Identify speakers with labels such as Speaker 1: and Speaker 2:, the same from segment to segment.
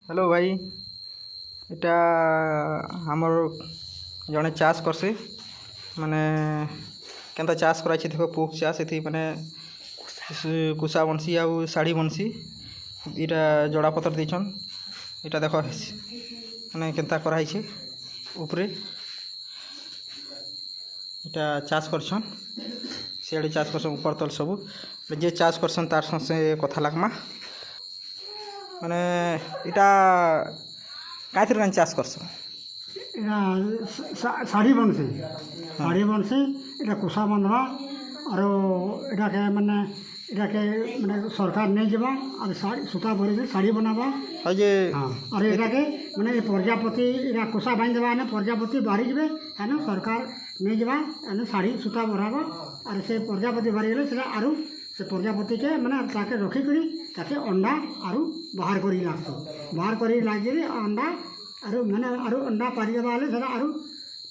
Speaker 1: Hello भाई इटा हमर जड़े चाष करसी माने केनता चाष कराई देख पुख चाष ये माने कुसा बनसी आउ शाढ़ी बनसी इटा जड़ा पतर देछन इटा देख माने केनता कराई उपरे इटा चाष करछन सियाड़े चाष करछन ऊपर तल सब जे चाष करछन तार संगे कथा लागमा माने इटा काथर कान चाष करछ
Speaker 2: शाढ़ी बनसी इटा कुसा बंधवा और इटा के माने सरकार नहीं जबा और सूता भरी शाढ़ी बनावा
Speaker 1: अजे
Speaker 2: और इटा के माने प्रजापति इटा कुसा बांध देवा ने प्रजापति बाहरी जबे है ना सरकार नहीं जबा ने शाढ़ी सूता भरावा और से प्रजापति बाहरी गले से आरु से प्रजापति के माने ताके रखी करी ताके अंडा आरु बाहर करी लागतो बाहर करी लागिरी अंडा आरु माने आरु अंडा पारी देवा ले से आरु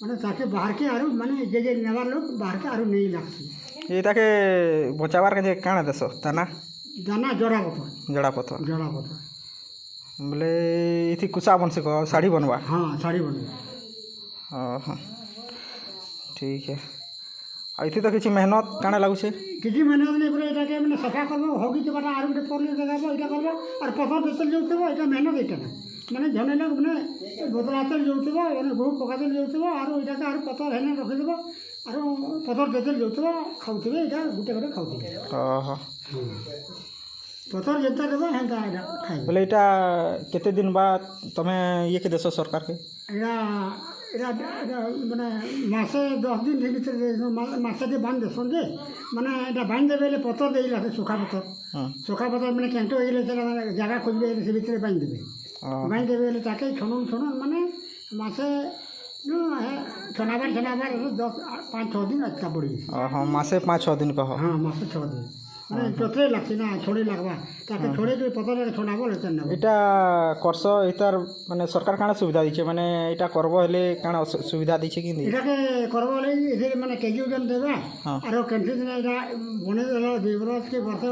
Speaker 2: माने ताके बाहर के आरु माने जे नेवार लोग बाहर के आरु नहीं लागती
Speaker 1: एटा के बचावार के काना देसो दाना
Speaker 2: दाना जड़ा पत्थर
Speaker 1: बोले इथि कुसा बनसे को साड़ी बनवा
Speaker 2: हाँ साड़ी बनवा
Speaker 1: हाँ ठीक है इथि तो किसी मेहनत काना लागू छे
Speaker 2: किसी मेहनत नहीं पड़े एटा के माने सफा करबो होगी के बाटा आरु के परले लगाबो एटा करबो और पत्थर बेचल जोतबो एटा मेहनत एटा ना माने जने लोग माने बोतलाचल जोतबो माने गहू पकाचल जोतबो आरु एटा के आरु पत्थर हेने रखि देबो आरु पत्थर बेचल जोतबो खाउतबे एटा गुटे गुटे खाउतबे
Speaker 1: हां
Speaker 2: पत्थर जेता देबो हेंता एटा खाइ
Speaker 1: बोले एटा केते दिन बाद तमे ये के देसो सरकार के
Speaker 2: एटा एटा माने मासे 10 दिन के भीतर मासे दे बांध दे संजे माने एटा बांध देबे पत्थर देइला सुखा पत्थर माने केंटो एले जगह खोजबे से भीतर बांध देबे बांध देबे ताके छनन माने मासे छनाबार 5-6 दिन अच्छा पड़ी
Speaker 1: हां मासे 5-6 दिन कहो
Speaker 2: हां मासे 6 दिन माने चोतरे लागती ना छोड़ी लागबा ताके छोड़े के पत्थर छनाबो लेचन ना
Speaker 1: एटा करस इतार माने सरकार काना सुविधा दिछे माने एटा करबो हेले काना सुविधा दिछे कि
Speaker 2: एटा के करबो ले इसे माने केजी ओजन देबा आरो केंटि दिन एटा बने देलो देवराज के वर्ष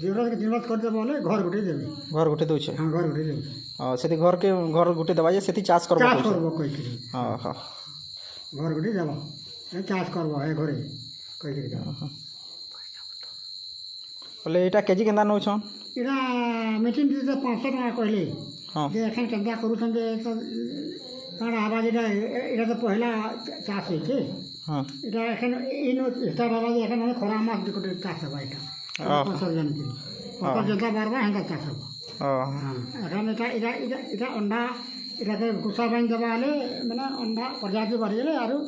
Speaker 2: देवराज के दिनत कर देबो ले घर गुटे देबे
Speaker 1: घर गुटे दोछे
Speaker 2: हां घर गुटे देबे
Speaker 1: सेति घर गुटे दबा जे सेति चाष करबो
Speaker 2: कोइ की
Speaker 1: हां हां
Speaker 2: घर गुटे देबो चाष करबो है घरे कोइ की देबो
Speaker 1: बोले एटा केजी केंदा नौ छन
Speaker 2: इरा मीटिंग दे 500 टका कहले हां जे एखन केंदा करू छन जे तो काना आवाज इरा तो पहला चाष होई छे
Speaker 1: हां
Speaker 2: इरा एखन इनो स्टार्ट आवाज एखन माने खरा मास दिकोटे चाष होबा इटा 500 जन के पता जता बारबा हेंदा चाष होबा हां एखन इटा अंडा इरा के कुसा बाइन दबाले माने अंडा प्रजाति बढ़ गेले आरो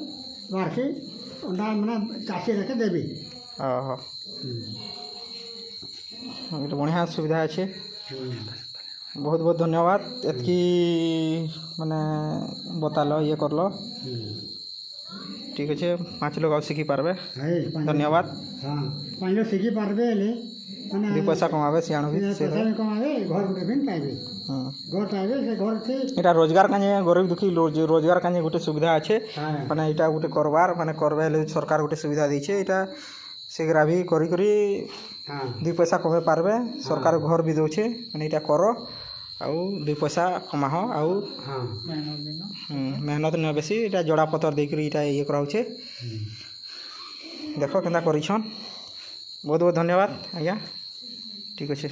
Speaker 2: बारके अंडा माने चाषी रखे देबे
Speaker 1: हां ये बढ़िया सुविधा अच्छे बहुत बहुत धन्यवाद एतकी माने बतालो ये करलो ठीक अच्छे 5 लोग सीखी पारबे धन्यवाद
Speaker 2: हां 5 लोग सीखी पारबे ले
Speaker 1: माने 2 पैसा कमावे सियाणो भी
Speaker 2: से कमावे घर गुटे बिन पाइबे हां घर पाइबे से घर से
Speaker 1: एटा रोजगार काने गरीब दुखी रोजगार काने गुटे सुविधा अच्छे माने एटा गुटे करबार माने करबे ले सरकार गुटे सुविधा दै छे एटा शीघ्र भी करी करी 2 पैसा कमे पारबे सरकार घर भी दौचे माने इटा करो आउ 2 पैसा कमाहो आउ मेहनत न बेसी इटा जड़ा पत्थर दे करी इटा ये कराउछे देखो केना करिछन बहुत बहुत धन्यवाद आज्ञा ठीक अच्छे।